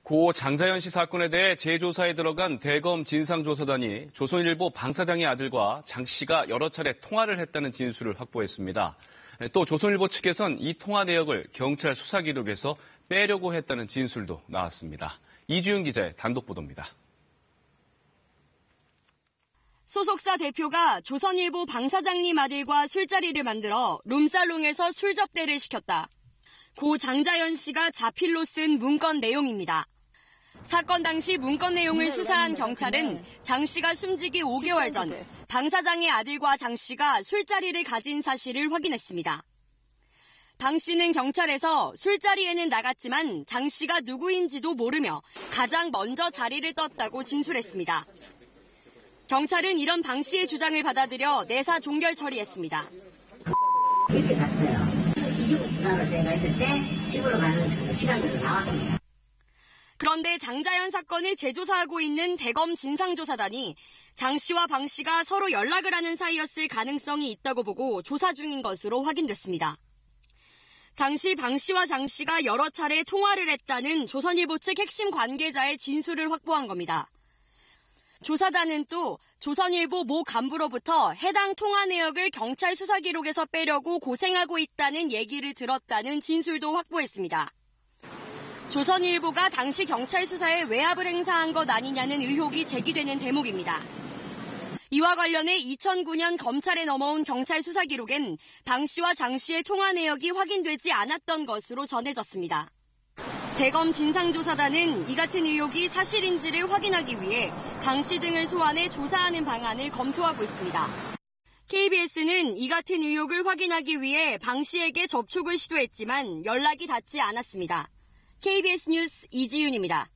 고 장자연 씨 사건에 대해 재조사에 들어간 대검 진상조사단이 조선일보 방 사장의 아들과 장 씨가 여러 차례 통화를 했다는 진술을 확보했습니다. 또 조선일보 측에선 이 통화 내역을 경찰 수사 기록에서 빼려고 했다는 진술도 나왔습니다. 이주윤 기자의 단독 보도입니다. 소속사 대표가 조선일보 방 사장님 아들과 술자리를 만들어 룸살롱에서 술 접대를 시켰다. 고 장자연 씨가 자필로 쓴 문건 내용입니다. 사건 당시 문건 내용을 수사한 경찰은 장 씨가 숨지기 5개월 전 방 사장의 아들과 장 씨가 술자리를 가진 사실을 확인했습니다. 방 씨는 경찰에서 술자리에는 나갔지만 장 씨가 누구인지도 모르며 가장 먼저 자리를 떴다고 진술했습니다. 경찰은 이런 방 씨의 주장을 받아들여 내사 종결 처리했습니다. 일찍 갔어요. 25분으로 저희가 했을 때 집으로 가는 시간으로 나왔습니다. 그런데 장자연 사건을 재조사하고 있는 대검 진상조사단이 장 씨와 방 씨가 서로 연락을 하는 사이였을 가능성이 있다고 보고 조사 중인 것으로 확인됐습니다. 당시 방 씨와 장 씨가 여러 차례 통화를 했다는 조선일보 측 핵심 관계자의 진술을 확보한 겁니다. 조사단은 또 조선일보 모 간부로부터 해당 통화 내역을 경찰 수사 기록에서 빼려고 고생하고 있다는 얘기를 들었다는 진술도 확보했습니다. 조선일보가 당시 경찰 수사에 외압을 행사한 것 아니냐는 의혹이 제기되는 대목입니다. 이와 관련해 2009년 검찰에 넘어온 경찰 수사 기록엔 방 씨와 장 씨의 통화 내역이 확인되지 않았던 것으로 전해졌습니다. 대검 진상조사단은 이 같은 의혹이 사실인지를 확인하기 위해 방 씨 등을 소환해 조사하는 방안을 검토하고 있습니다. KBS는 이 같은 의혹을 확인하기 위해 방 씨에게 접촉을 시도했지만 연락이 닿지 않았습니다. KBS 뉴스 이지윤입니다.